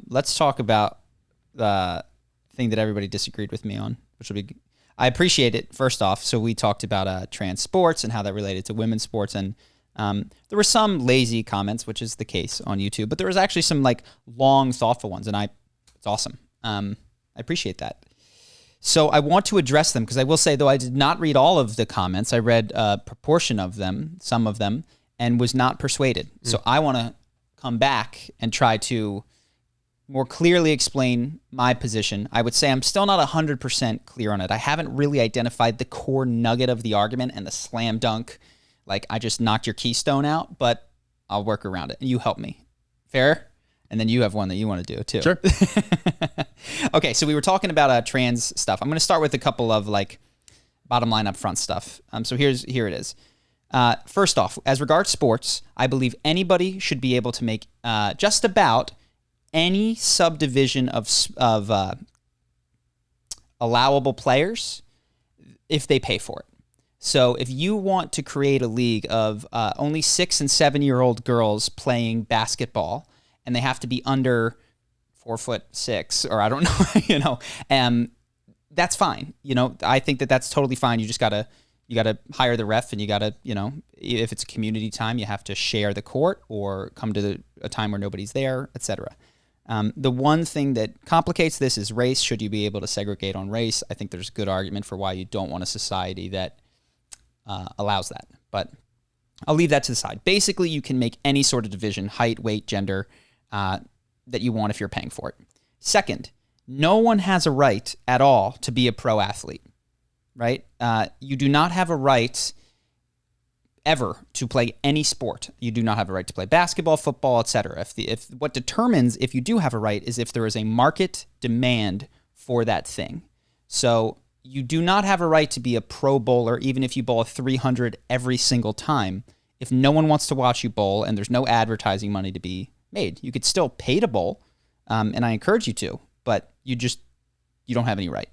Let's talk about the thing that everybody disagreed with me on, which will be, I appreciate it, first off. So we talked about trans sports and how that related to women's sports. And there were some lazy comments, which is the case on YouTube, but there was actually some like long, thoughtful ones. And it's awesome. I appreciate that. So I want to address them because I will say, though I did not read all of the comments, I read a proportion of them, some of them, and was not persuaded. So I want to come back and try to more clearly explain my position. I would say I'm still not 100% clear on it. I haven't really identified the core nugget of the argument and the slam dunk, like I just knocked your keystone out, but I'll work around it. And you help me. Fair? And then you have one that you want to do too. Sure. Okay, so we were talking about trans stuff. I'm going to start with a couple of like bottom line up front stuff. So here it is. First off, as regards sports, I believe anybody should be able to make just about any subdivision of allowable players if they pay for it. So if you want to create a league of only 6 and 7-year-old girls playing basketball, and they have to be under 4'6", or I don't know, that's fine. I think that's totally fine. You just gotta hire the ref, and you gotta, if it's a community time, you have to share the court or come to a time where nobody's there, etc. The one thing that complicates this is race. Should you be able to segregate on race? I think there's a good argument for why you don't want a society that allows that. But I'll leave that to the side. Basically, you can make any sort of division, height, weight, gender, that you want if you're paying for it. Second, no one has a right at all to be a pro athlete, right? You do not have a right ever to play any sport. You do not have a right to play basketball, football, etc. If what determines if you do have a right is if there is a market demand for that thing. So you do not have a right to be a pro bowler, even if you bowl a 300 every single time. If no one wants to watch you bowl and there's no advertising money to be made, you could still pay to bowl, and I encourage you to, but you don't have any right.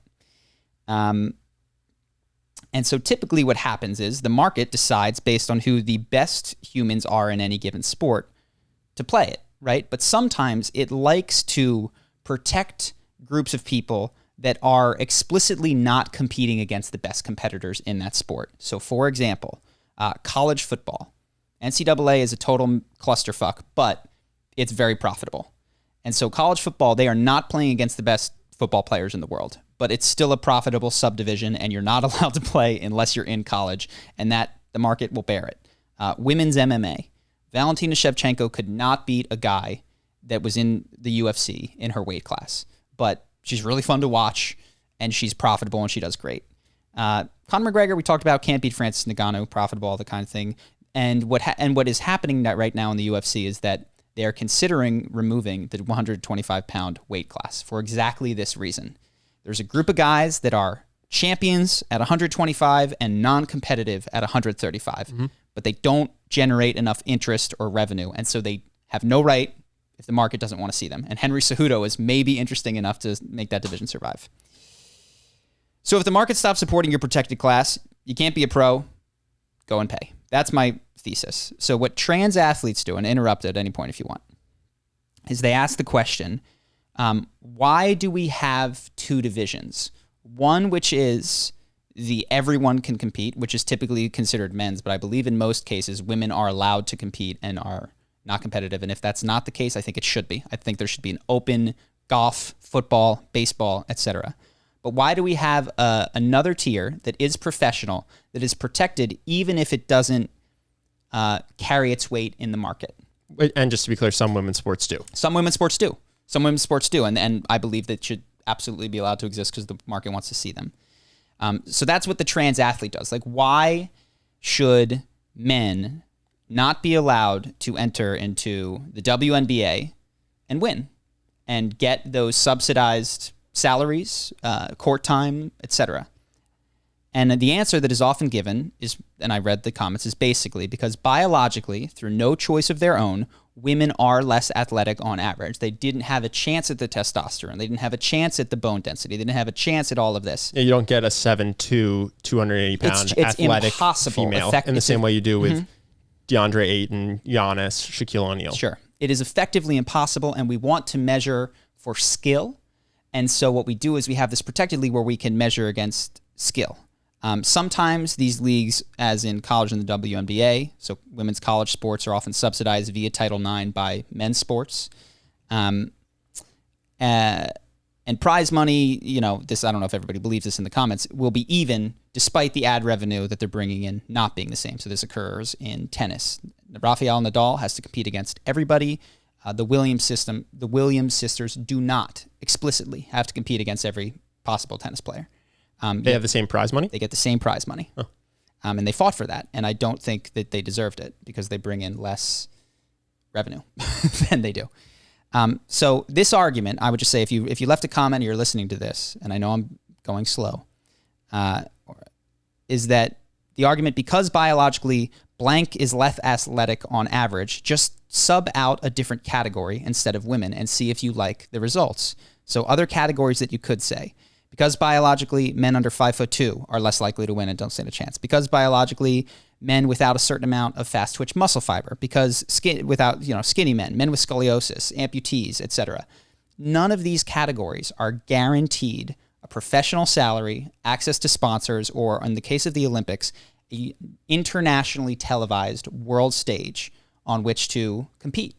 And so typically what happens is the market decides based on who the best humans are in any given sport to play it, right? But sometimes it likes to protect groups of people that are explicitly not competing against the best competitors in that sport. So for example, college football. NCAA is a total clusterfuck, but it's very profitable. And so college football, they are not playing against the best football players in the world, but it's still a profitable subdivision, and you're not allowed to play unless you're in college, and that the market will bear it. Women's MMA. Valentina Shevchenko could not beat a guy that was in the UFC in her weight class, but she's really fun to watch, and she's profitable, and she does great. Conor McGregor, we talked about, can't beat Francis Ngannou, profitable, all the kind of thing. And what is happening right now in the UFC is that they are considering removing the 125-pound weight class for exactly this reason. There's a group of guys that are champions at 125 and non-competitive at 135, but they don't generate enough interest or revenue, and so they have no right if the market doesn't want to see them. And Henry Cejudo is maybe interesting enough to make that division survive. So if the market stops supporting your protected class, you can't be a pro, go and pay. That's my thesis. So what trans athletes do, and interrupt at any point if you want, is they ask the question, why do we have two divisions? One, which is the everyone can compete, which is typically considered men's, but I believe in most cases women are allowed to compete and are not competitive. And if that's not the case, I think it should be. I think there should be an open golf, football, baseball, etc. But why do we have another tier that is professional, that is protected, even if it doesn't carry its weight in the market? And just to be clear, some women's sports do. Some women's sports do. Some women's sports do. And I believe that should absolutely be allowed to exist because the market wants to see them. So that's what the trans athlete does. Like, why should men not be allowed to enter into the WNBA and win and get those subsidized salaries, court time, etc.? And the answer that is often given is, and I read the comments, is basically because biologically, through no choice of their own, women are less athletic on average. They didn't have a chance at the testosterone. They didn't have a chance at the bone density. They didn't have a chance at all of this. Yeah, you don't get a 7'2", 280-pound athletic female in the same way you do with DeAndre Ayton, Giannis, Shaquille O'Neal. Sure. It is effectively impossible, and we want to measure for skill. And so what we do is we have this protected league where we can measure against skill. Sometimes these leagues, as in college and the WNBA, so women's college sports are often subsidized via Title IX by men's sports. And prize money, this, I don't know if everybody believes this in the comments, will be even despite the ad revenue that they're bringing in not being the same. So this occurs in tennis. Rafael Nadal has to compete against everybody. The Williams sisters do not explicitly have to compete against every possible tennis player. They have the same prize money? They get the same prize money. Oh. And they fought for that. And I don't think that they deserved it because they bring in less revenue than they do. So this argument, I would just say, if you left a comment and you're listening to this, and I know I'm going slow, is that the argument, because biologically blank is less athletic on average, just sub out a different category instead of women and see if you like the results. So other categories that you could say, because biologically men under 5'2" are less likely to win and don't stand a chance. Because biologically men without a certain amount of fast twitch muscle fiber, because skinny men, men with scoliosis, amputees, etc. None of these categories are guaranteed a professional salary, access to sponsors, or in the case of the Olympics, an internationally televised world stage on which to compete.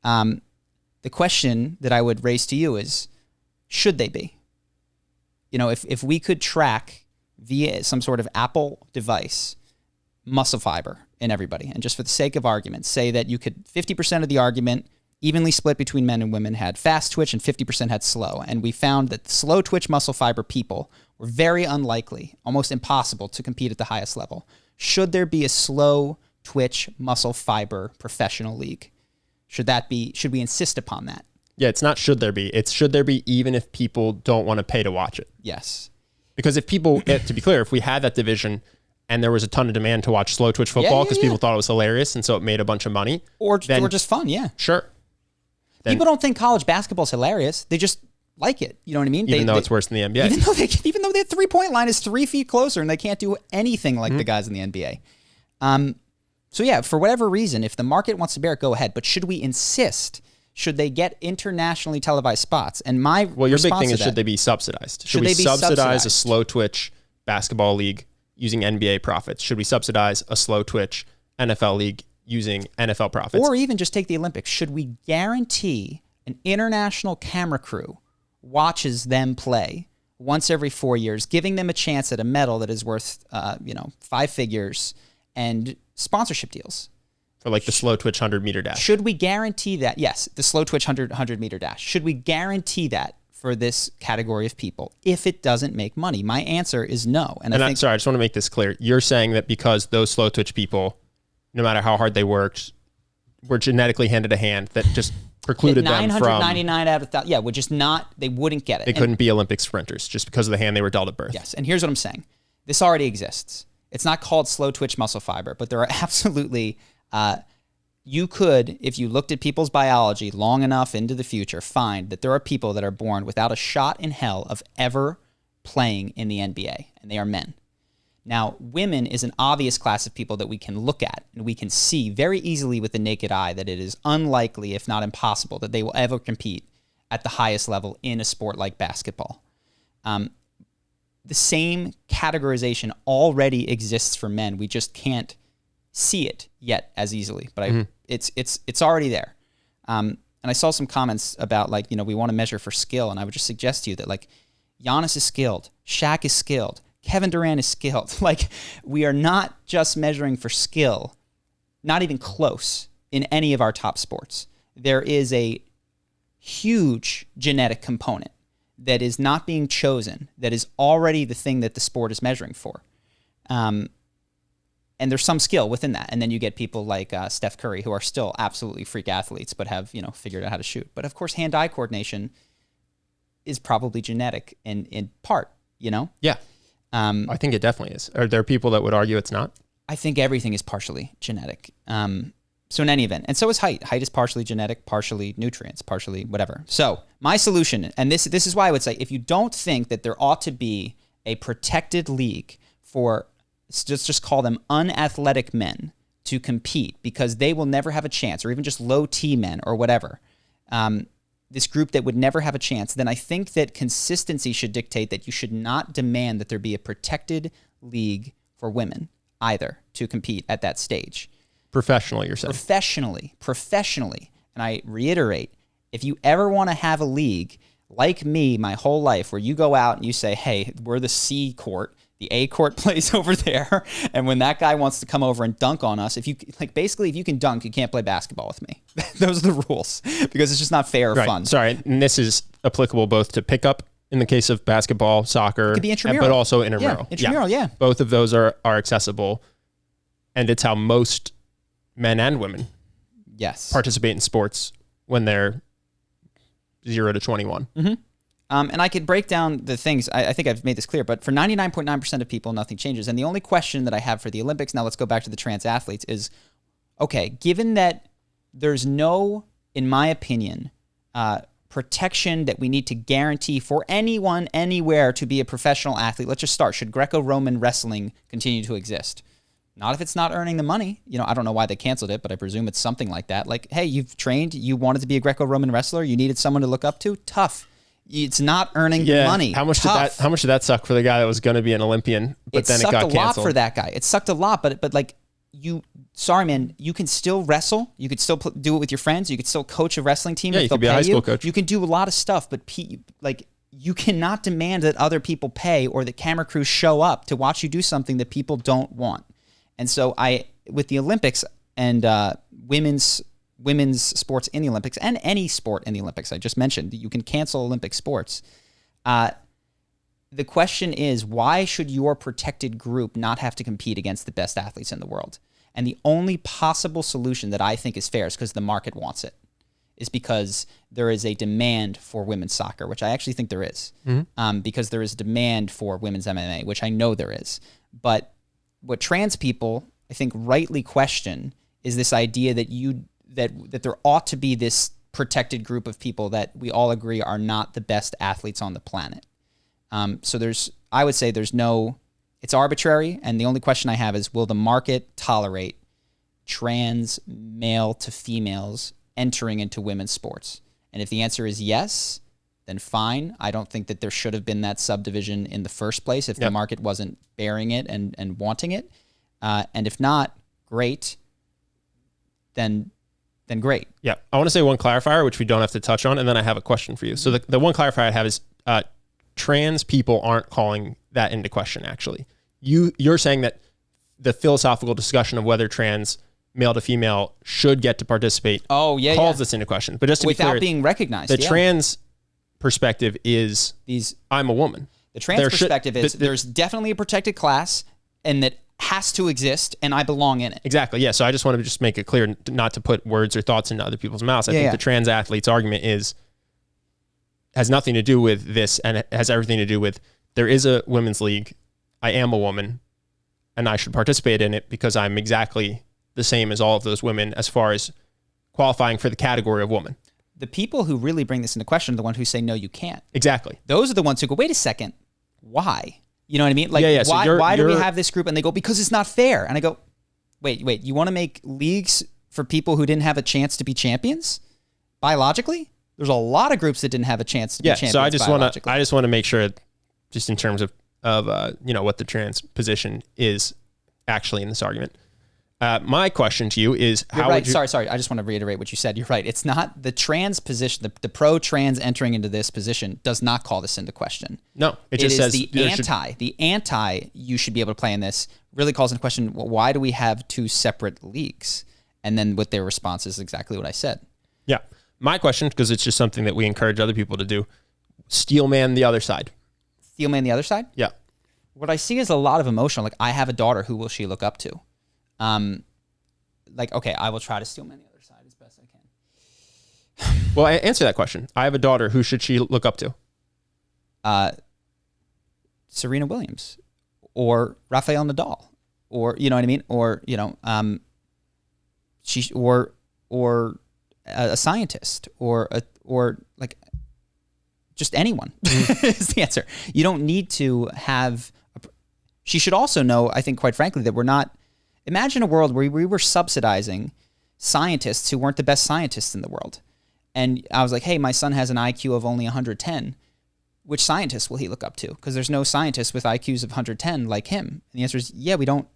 The question that I would raise to you is, should they be? If we could track via some sort of Apple device muscle fiber in everybody, and just for the sake of argument, say that you could 50% of the argument evenly split between men and women had fast twitch and 50% had slow, and we found that slow twitch muscle fiber people were very unlikely, almost impossible to compete at the highest level. Should there be a slow twitch muscle fiber professional league? Should we insist upon that? Yeah, it's not should there be. It's should there be even if people don't want to pay to watch it. Yes. Because if people, to be clear, if we had that division and there was a ton of demand to watch slow twitch football because people thought it was hilarious and so it made a bunch of money. Or just fun, yeah. Sure. People don't think college basketball is hilarious. They just like it. You know what I mean? Even though it's worse than the NBA. Even though their 3-point line is 3 feet closer and they can't do anything like the guys in the NBA. So yeah, for whatever reason, if the market wants to bear it, go ahead. But should we insist? Should they get internationally televised spots? And your big thing is, should they be subsidized? Should we subsidize a slow twitch basketball league using NBA profits? Should we subsidize a slow twitch NFL league using NFL profits? Or even just take the Olympics. Should we guarantee an international camera crew watches them play once every 4 years, giving them a chance at a medal that is worth 5 figures and sponsorship deals? For like the slow twitch 100-meter dash. Should we guarantee that? Yes, the slow twitch 100-meter dash. Should we guarantee that for this category of people if it doesn't make money? My answer is no. I just want to make this clear. You're saying that because those slow twitch people, no matter how hard they worked, were genetically handed a hand that just precluded them from... 999 out of 1,000, would just not, they wouldn't get it. They couldn't be Olympic sprinters just because of the hand they were dealt at birth. Yes, and here's what I'm saying. This already exists. It's not called slow twitch muscle fiber, but there are absolutely... you could, if you looked at people's biology long enough into the future, find that there are people that are born without a shot in hell of ever playing in the NBA, and they are men. Now, women is an obvious class of people that we can look at, and we can see very easily with the naked eye that it is unlikely, if not impossible, that they will ever compete at the highest level in a sport like basketball. The same categorization already exists for men. We just can't see it yet as easily, but it's already there. And I saw some comments about we want to measure for skill, and I would just suggest to you that Giannis is skilled, Shaq is skilled, Kevin Durant is skilled. We are not just measuring for skill, not even close in any of our top sports. There is a huge genetic component that is not being chosen, that is already the thing that the sport is measuring for. And there's some skill within that. And then you get people like Steph Curry, who are still absolutely freak athletes, but have figured out how to shoot. But of course, hand-eye coordination is probably genetic in part, Yeah. I think it definitely is. Are there people that would argue it's not? I think everything is partially genetic. So in any event, and so is height. Height is partially genetic, partially nutrients, partially whatever. So my solution, and this is why I would say, if you don't think that there ought to be a protected league for, just call them unathletic men to compete because they will never have a chance, or even just low T men or whatever, this group that would never have a chance, then I think that consistency should dictate that you should not demand that there be a protected league for women either to compete at that stage. Professionally, you're saying? Professionally. And I reiterate, if you ever want to have a league like me my whole life where you go out and you say, hey, we're the C court, the A court plays over there, and when that guy wants to come over and dunk on us, if you can dunk, you can't play basketball with me. Those are the rules because it's just not fair or fun. Sorry, and this is applicable both to pickup in the case of basketball, soccer, it could be intramural, but also intramural. Yeah, intramural, yeah. Both of those are accessible, and it's how most men and women participate in sports when they're 0 to 21. Mm-hmm. And I could break down the things. I think I've made this clear, but for 99.9% of people, nothing changes. And the only question that I have for the Olympics, now let's go back to the trans athletes, is, okay, given that there's no, in my opinion, protection that we need to guarantee for anyone, anywhere to be a professional athlete, let's just start. Should Greco-Roman wrestling continue to exist? Not if it's not earning the money. I don't know why they canceled it, but I presume it's something like that. Like, hey, you've trained, you wanted to be a Greco-Roman wrestler, you needed someone to look up to? Tough. It's not earning money. How much did that suck for the guy that was going to be an Olympian, but then it got canceled? It sucked a lot for that guy. It sucked a lot, but like sorry, man, you can still wrestle. You could still do it with your friends. You could still coach a wrestling team. Yeah, you could be a high school coach. You can do a lot of stuff, but you cannot demand that other people pay or that camera crews show up to watch you do something that people don't want. And so with the Olympics and women's sports in the Olympics and any sport in the Olympics, I just mentioned, you can cancel Olympic sports. The question is, why should your protected group not have to compete against the best athletes in the world? And the only possible solution that I think is fair is because the market wants it, is because there is a demand for women's soccer, which I actually think there is, because there is a demand for women's MMA, which I know there is. But what trans people, I think, rightly question is this idea that that there ought to be this protected group of people that we all agree are not the best athletes on the planet. So I would say it's arbitrary, and the only question I have is, will the market tolerate trans male to females entering into women's sports? And if the answer is yes, then fine. I don't think that there should have been that subdivision in the first place if the market wasn't bearing it and wanting it. And if not, great, then great. Yeah. I want to say one clarifier, which we don't have to touch on, and then I have a question for you. So the one clarifier I have is trans people aren't calling that into question, actually. You're saying that the philosophical discussion of whether trans male to female should get to participate calls this into question. But just to without be clear, being recognized, the trans perspective is I'm a woman. The trans perspective is there's definitely a protected class and that has to exist and I belong in it. Exactly. Yeah. So I just want to just make it clear not to put words or thoughts into other people's mouths. I think the trans athlete's argument has nothing to do with this, and it has everything to do with there is a women's league. I am a woman and I should participate in it because I'm exactly the same as all of those women as far as qualifying for the category of woman. The people who really bring this into question are the ones who say, no, you can't. Exactly. Those are the ones who go, wait a second, why? You know what I mean? Like, why do we have this group? And they go, because it's not fair. And I go, wait, you want to make leagues for people who didn't have a chance to be champions? Biologically? There's a lot of groups that didn't have a chance to be champions. So I just want to make sure, just in terms of what the trans position is actually in this argument. My question to you is, how would you... Sorry. I just want to reiterate what you said. You're right. It's not the trans position, the pro-trans entering into this position does not call this into question. No, it just says... The anti, you should be able to play in this, really calls into question, well, why do we have two separate leagues? And then what their response is exactly what I said. Yeah. My question, because it's just something that we encourage other people to do, steelman the other side. Steelman the other side? Yeah. What I see is a lot of emotion. Like, I have a daughter, who will she look up to? Okay, I will try to steelman the other side as best I can. Well, I answer that question. I have a daughter. Who should she look up to? Serena Williams or Rafael Nadal, or, you know what I mean? Or, or a scientist or like just anyone is the answer. You don't need to have, she should also know, I think, quite frankly, that we're not, Imagine a world where we were subsidizing scientists who weren't the best scientists in the world. And I was like, hey, my son has an IQ of only 110. Which scientist will he look up to? Because there's no scientist with IQs of 110 like him. And the answer is, yeah, we don't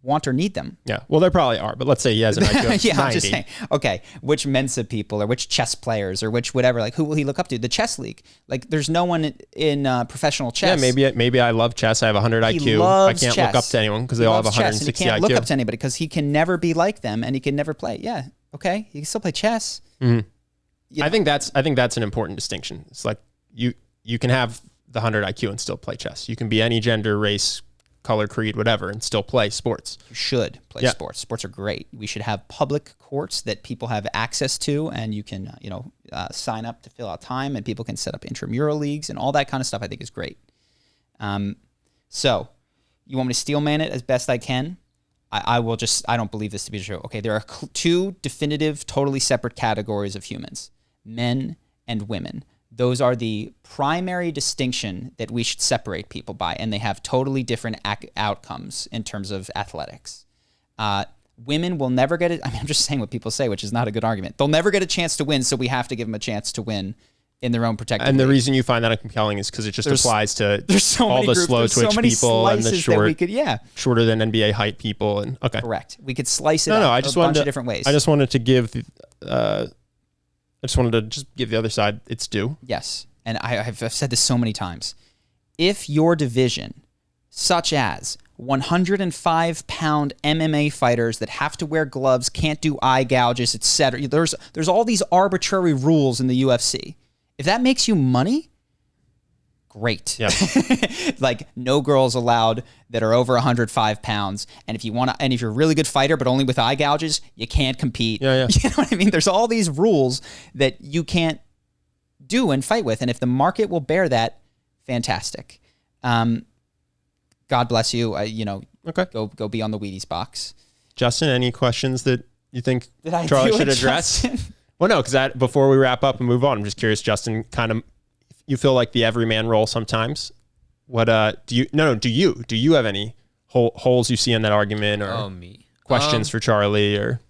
want or need them. Yeah, well, there probably are, but let's say he has an IQ of 90. I'm just saying, okay, which Mensa people or which chess players or which whatever, like who will he look up to? The chess league. Like there's no one in professional chess. Yeah, maybe I love chess. I have 100 IQ. I can't look up to anyone because they all have 160 IQ. He can't look up IQ. to anybody because he can never be like them and he can never play. Yeah, okay, he can still play chess. Mm-hmm. I think that's an important distinction. It's like you can have the 100 IQ and still play chess. You can be any gender, race, color, creed, whatever, and still play sports. You should play sports. Sports are great. We should have public courts that people have access to, and you can, sign up to fill out time, and people can set up intramural leagues and all that kind of stuff. I think is great. So, you want me to steel man it as best I can? I will just. I don't believe this to be true. Okay, there are two definitive, totally separate categories of humans: men and women. Those are the primary distinction that we should separate people by, and they have totally different outcomes in terms of athletics. Women will never get it. I mean, I'm just saying what people say, which is not a good argument. They'll never get a chance to win, so we have to give them a chance to win in their own protected And the league. reason you find that compelling is because it just applies to so all the groups, slow twitch people and the shorter than NBA height people. And okay, correct. We could slice it up a bunch of different ways. I just wanted to give the other side its due. Yes. And I've said this so many times. If your division, such as 105-pound MMA fighters that have to wear gloves, can't do eye gouges, etc., there's all these arbitrary rules in the UFC. If that makes you money, great. Yep. Like no girls allowed that are over 105 pounds. And if you're a really good fighter, but only with eye gouges, you can't compete. Yeah. You know what I mean? There's all these rules that you can't do and fight with. And if the market will bear that, fantastic. God bless you. Okay. Go be on the Wheaties box. Justin, any questions that you think Charlie should address? Well, no, because before we wrap up and move on, I'm just curious, Justin, kind of, you feel like the everyman role sometimes. What do you have any holes you see in that argument or questions for Charlie? Or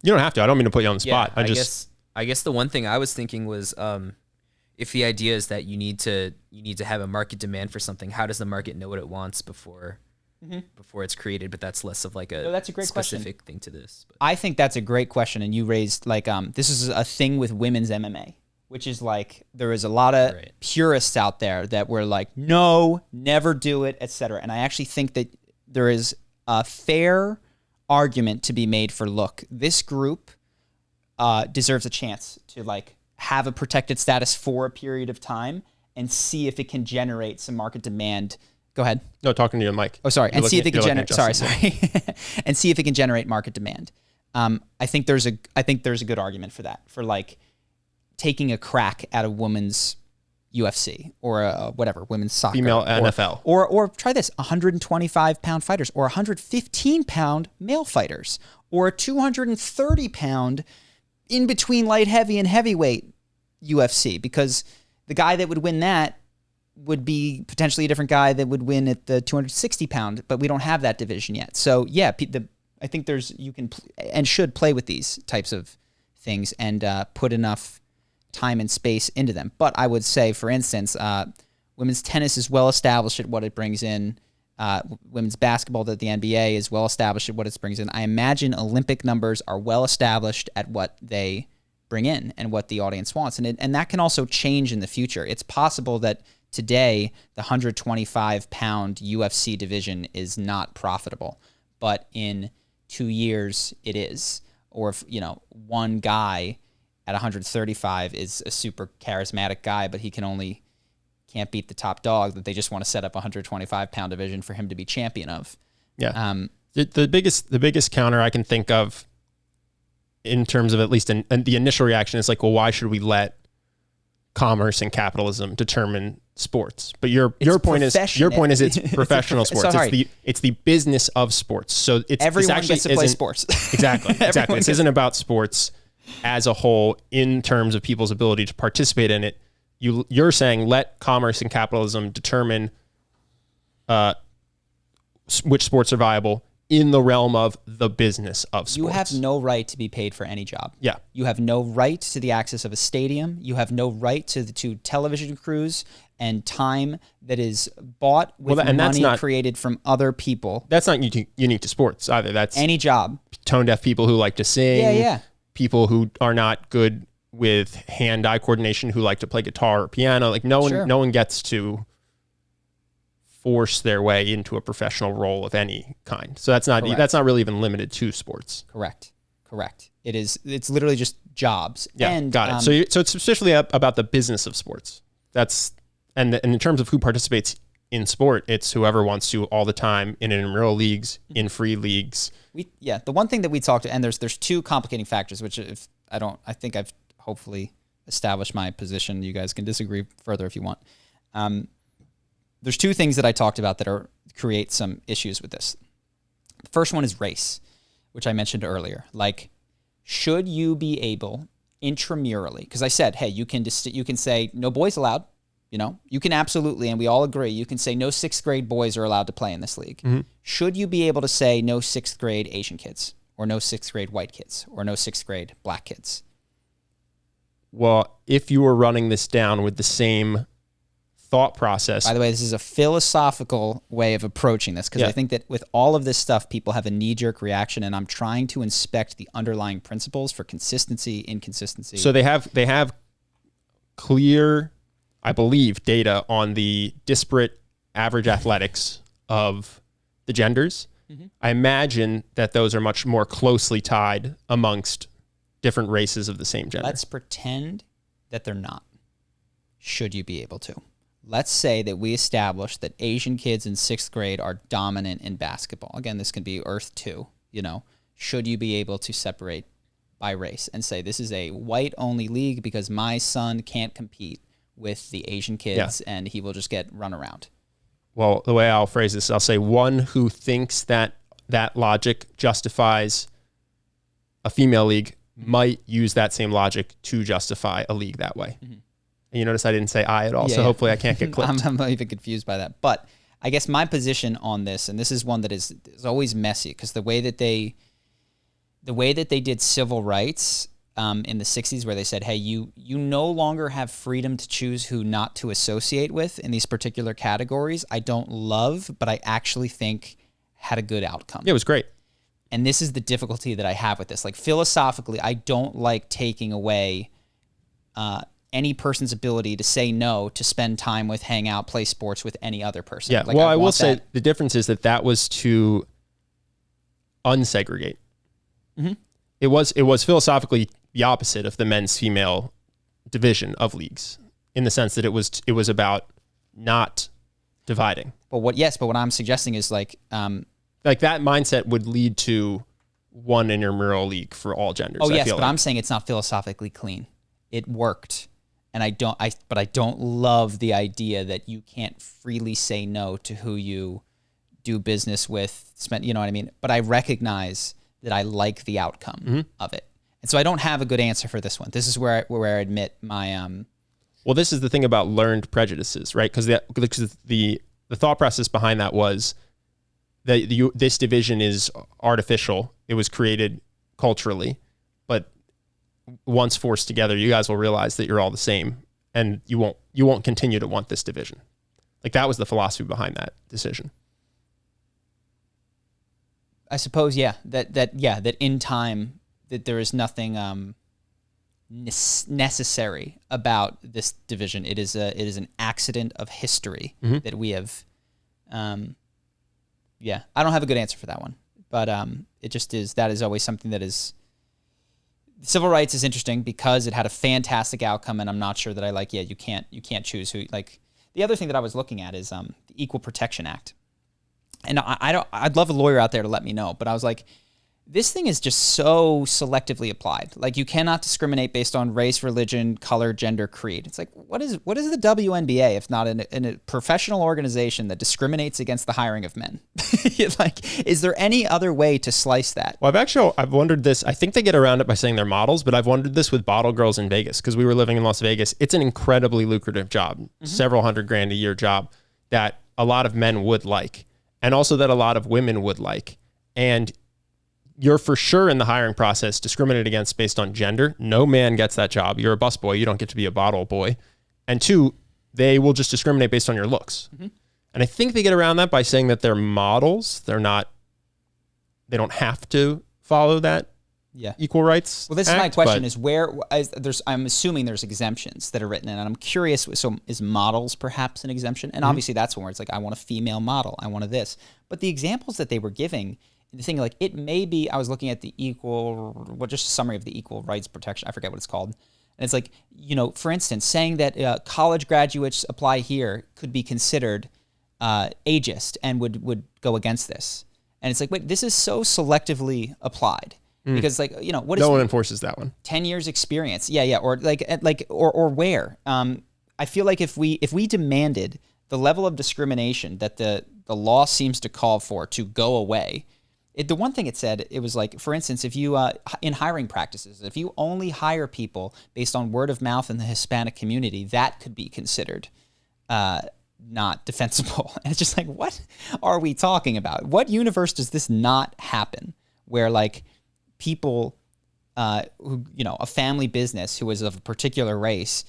you don't have to. I don't mean to put you on the spot. I guess the one thing I was thinking was if the idea is that you need to have a market demand for something, how does the market know what it wants before it's created? But that's less of like that's a great specific thing to this. But. I think that's a great question, and you raised this is a thing with women's MMA, which is like there is a lot of purists out there that were like, no, never do it, etc. And I actually think that there is a fair argument to be made for, look, this group deserves a chance to have a protected status for a period of time and see if it can generate some market demand. Go ahead. No, talking to your mic. Oh, sorry. And see if it can generate. Sorry. And see if it can generate market demand. I think there's a good argument for that. For taking a crack at a women's UFC or women's soccer, female NFL, or try this: 125-pound fighters, or 115-pound male fighters, or a 230-pound in between light heavy and heavyweight UFC, because the guy that would win that would be potentially a different guy that would win at the 260-pound, but we don't have that division yet. So yeah, I think you can and should play with these types of things and put enough time and space into them. But I would say, for instance, women's tennis is well established at what it brings in. Women's basketball, that the NBA is well established at what it brings in. I imagine Olympic numbers are well established at what they bring in and what the audience wants. And that can also change in the future. It's possible that today the 125-pound UFC division is not profitable, but in 2 years it is. Or if, one guy at 135 is a super charismatic guy, but he can't beat the top dog, that they just want to set up a 125-pound division for him to be champion of. Yeah. The biggest counter I can think of in terms of, at least in the initial reaction, is like, well, why should we let commerce and capitalism determine sports? But your point is it's professional sports. It's the business of sports. So everyone gets to play sports. Exactly. This isn't about sports as a whole in terms of people's ability to participate in it. You're saying let commerce and capitalism determine which sports are viable in the realm of the business of sports. You have no right to be paid for any job. Yeah. You have no right to the access of a stadium. You have no right to television crews and time that is bought with money created from other people. That's not unique to sports either. That's any job. Tone deaf people who like to sing. Yeah. People who are not good with hand-eye coordination who like to play guitar or piano. Like no one gets to force their way into a professional role of any kind. So that's not really even limited to sports. Correct. It's literally just jobs. Yeah, and, got it. So it's especially about the business of sports. And in terms of who participates in sport, it's whoever wants to all the time in intramural leagues, in free leagues. The one thing that we talked to, and there's two complicating factors, which I think I've hopefully established my position. You guys can disagree further if you want. There's two things that I talked about that create some issues with this. The first one is race, which I mentioned earlier. Like, should you be able intramurally? Because I said, hey, you can say no boys allowed. You know, you can absolutely, and we all agree, you can say no 6th grade boys are allowed to play in this league. Mm-hmm. Should you be able to say no 6th grade Asian kids, or no 6th grade white kids, or no 6th grade black kids? Well, if you were running this down with the same thought process. By the way, this is a philosophical way of approaching this, because I think that with all of this stuff, people have a knee-jerk reaction, and I'm trying to inspect the underlying principles for consistency, inconsistency. So they have clear, I believe, data on the disparate average athletics of the genders. Mm-hmm. I imagine that those are much more closely tied amongst different races of the same gender. Let's pretend that they're not. Should you be able to? Let's say that we establish that Asian kids in 6th grade are dominant in basketball. Again, this can be Earth 2, Should you be able to separate by race and say this is a white-only league because my son can't compete with the Asian kids and he will just get run around? Well, the way I'll phrase this, I'll say one who thinks that logic justifies a female league might use that same logic to justify a league that way. Mm-hmm. And you notice I didn't say I at all, so hopefully I can't get clipped. I'm not even confused by that. But I guess my position on this, and this is one that is always messy, because the way that they did civil rights in the 60s, where they said, hey, you no longer have freedom to choose who not to associate with in these particular categories, I don't love, but I actually think had a good outcome. Yeah, it was great. And this is the difficulty that I have with this. Like, philosophically, I don't like taking away any person's ability to say no to spend time with, hang out, play sports with any other person. Yeah, well, I will say the difference is that was to unsegregate. Mm-hmm. It was philosophically the opposite of the men's-female division of leagues, in the sense that it was about not dividing. But what I'm suggesting is like that mindset would lead to one intramural league for all genders. Oh yes, but I'm saying it's not philosophically clean. It worked. And I don't love the idea that you can't freely say no to who you do business with. You know what I mean? But I recognize that I like the outcome of it. And so I don't have a good answer for this one. This is where I admit my Well, this is the thing about learned prejudices, right? Because the thought process behind that was that this division is artificial. It was created culturally, but once forced together, you guys will realize that you're all the same, and you won't continue to want this division. Like, that was the philosophy behind that decision. I suppose, that in time that there is nothing necessary about this division. It is an accident of history that we have. I don't have a good answer for that one, but it just is. That is always something that is. Civil rights is interesting because it had a fantastic outcome, and I'm not sure that I like. Yeah, you can't choose who. Like, the other thing that I was looking at is the Equal Protection Act, and I'd love a lawyer out there to let me know, but I was like, this thing is just so selectively applied. Like, you cannot discriminate based on race, religion, color, gender, creed. It's like, what is the WNBA if not in a professional organization that discriminates against the hiring of men? Like, is there any other way to slice that? Well, I've wondered this. I think they get around it by saying they're models, but I've wondered this with bottle girls in Vegas, because we were living in Las Vegas. It's an incredibly lucrative job, several $100,000 a year job that a lot of men would like, and also that a lot of women would like. and you're for sure in the hiring process discriminated against based on gender. No man gets that job. You're a busboy. You don't get to be a bottle boy. And 2, they will just discriminate based on your looks. Mm-hmm. And I think they get around that by saying that they're models. They don't have to follow that equal rights. Well, this act, is my question: is where I'm assuming there's exemptions that are written in, and I'm curious. So, is models perhaps an exemption? And obviously, that's one where it's like, I want a female model, I want a this. But the examples that they were giving, the thing like it may be. I was looking at just a summary of the equal rights protection. I forget what it's called. And it's like, for instance, saying that college graduates apply here could be considered ageist and would go against this. And it's like, wait, this is so selectively applied. Because what is no one enforces that one. 10 years experience. Yeah. Or or where? I feel like if we demanded the level of discrimination that the law seems to call for to go away, the one thing it said, it was like, for instance, if you, in hiring practices, if you only hire people based on word of mouth in the Hispanic community, that could be considered not defensible. And it's just like, what are we talking about? What universe does this not happen? Where like people who, a family business who is of a particular race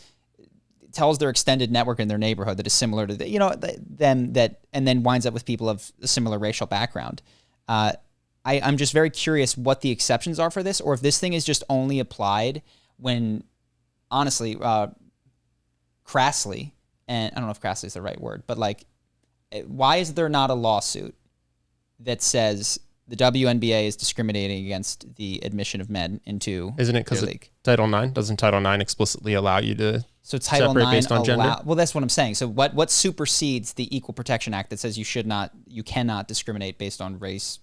tells their extended network in their neighborhood that is similar to them, and then winds up with people of a similar racial background. I'm just very curious what the exceptions are for this, or if this thing is just only applied when, honestly, crassly, and I don't know if crassly is the right word, but like, why is there not a lawsuit that says the WNBA is discriminating against the admission of men into Isn't it because Title IX? Doesn't Title IX explicitly allow you to Title separate IX based on gender? Well, that's what I'm saying. So what supersedes the Equal Protection Act that says you cannot discriminate based on race,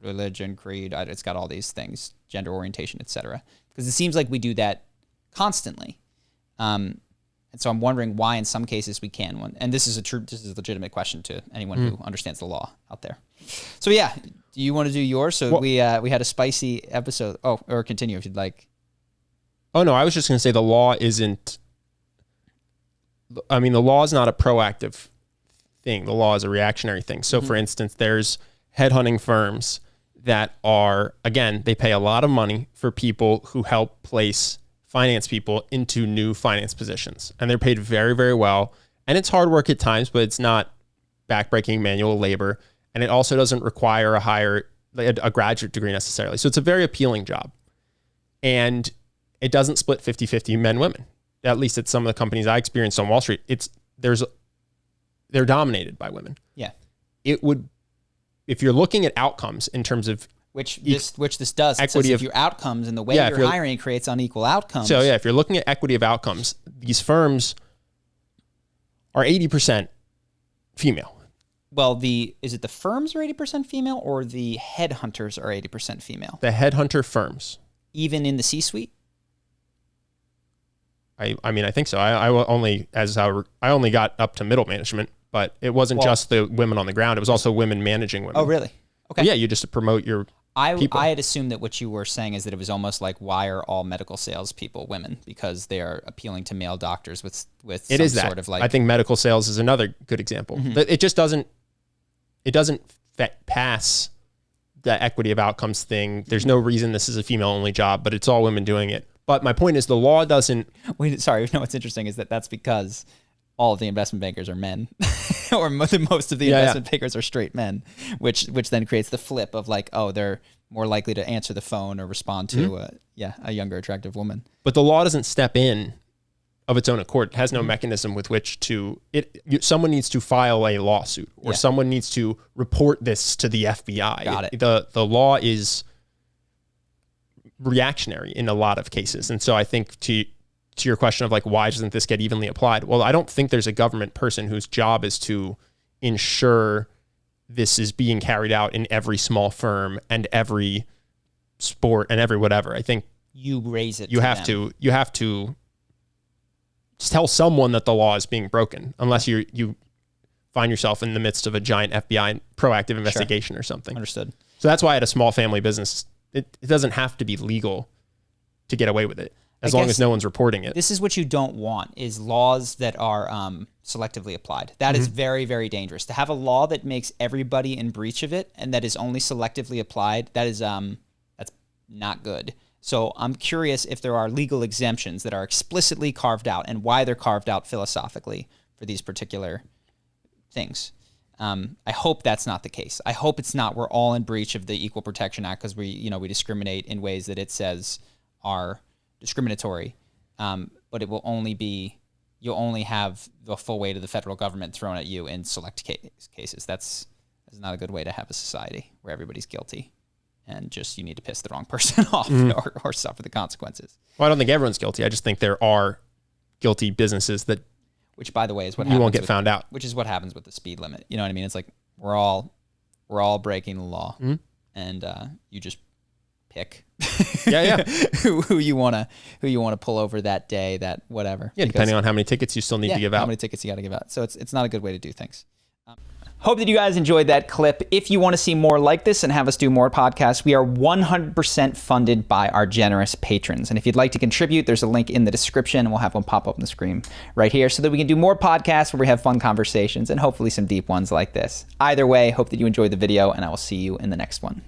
religion, creed? It's got all these things, gender orientation, etc. Because it seems like we do that constantly. And so I'm wondering why in some cases we can. And this is a legitimate question to anyone who understands the law out there. So yeah, do you want to do yours? So we had a spicy episode. Oh, or continue if you'd like. Oh no, I was just going to say the law isn't. I mean, the law is not a proactive thing. The law is a reactionary thing. So, for instance, there's headhunting firms that are, again, they pay a lot of money for people who help place finance people into new finance positions. And they're paid very, very well. And it's hard work at times, but it's not backbreaking manual labor. And it also doesn't require a graduate degree necessarily. So it's a very appealing job. And it doesn't split 50-50 men, women. At least at some of the companies I experienced on Wall Street, they're dominated by women. Yeah. It would, if you're looking at outcomes in terms of which this does. It says if your outcomes and the way you're hiring creates unequal outcomes. So yeah, if you're looking at equity of outcomes, these firms are 80% female. Well, is it the firms are 80% female or the headhunters are 80% female? The headhunter firms. Even in the C-suite? I mean, I think so. I only got up to middle management, but it wasn't just the women on the ground. It was also women managing women. Oh, really? Okay. Yeah, you just promote your people. I had assumed that what you were saying is that it was almost like, why are all medical salespeople women? Because they are appealing to male doctors with it is that. Sort of like. I think medical sales is another good example. Mm-hmm. It just doesn't pass the equity of outcomes thing. There's no reason this is a female-only job, but it's all women doing it. But my point is the law doesn't... Wait, sorry. No, what's interesting is that's because all of the investment bankers are men, or most of the investment bankers are straight men, which then creates the flip of like, oh, they're more likely to answer the phone or respond to a younger, attractive woman. But the law doesn't step in of its own accord. It has no mechanism with which someone needs to file a lawsuit or someone needs to report this to the FBI. Got it. The law is reactionary in a lot of cases. And so I think to your question of like, why doesn't this get evenly applied? Well, I don't think there's a government person whose job is to ensure this is being carried out in every small firm and every sport and every whatever. I think you raise it. You have to tell someone that the law is being broken, unless you find yourself in the midst of a giant FBI proactive investigation or something. Understood. So that's why at a small family business, it doesn't have to be legal to get away with it, as long as no one's reporting it. This is what you don't want, is laws that are selectively applied. That is very, very dangerous. To have a law that makes everybody in breach of it and that is only selectively applied, that is that's not good. So I'm curious if there are legal exemptions that are explicitly carved out and why they're carved out philosophically for these particular things. I hope that's not the case. I hope it's not we're all in breach of the Equal Protection Act because we discriminate in ways that it says are discriminatory. But it will only be, you'll only have the full weight of the federal government thrown at you in select cases. That's not a good way to have a society where everybody's guilty and just you need to piss the wrong person off or suffer the consequences. Well, I don't think everyone's guilty. I just think there are guilty businesses that, which by the way is what you won't get found out. Which is what happens with the speed limit. You know what I mean? It's like we're all breaking the law, and you just pick who you want to pull over that day, that whatever. Yeah, depending on how many tickets you still need to give out. How many tickets you got to give out. So it's not a good way to do things. Hope that you guys enjoyed that clip. If you want to see more like this and have us do more podcasts, we are 100% funded by our generous patrons. And if you'd like to contribute, there's a link in the description, and we'll have one pop up on the screen right here so that we can do more podcasts where we have fun conversations and hopefully some deep ones like this. Either way, hope that you enjoyed the video, and I will see you in the next one.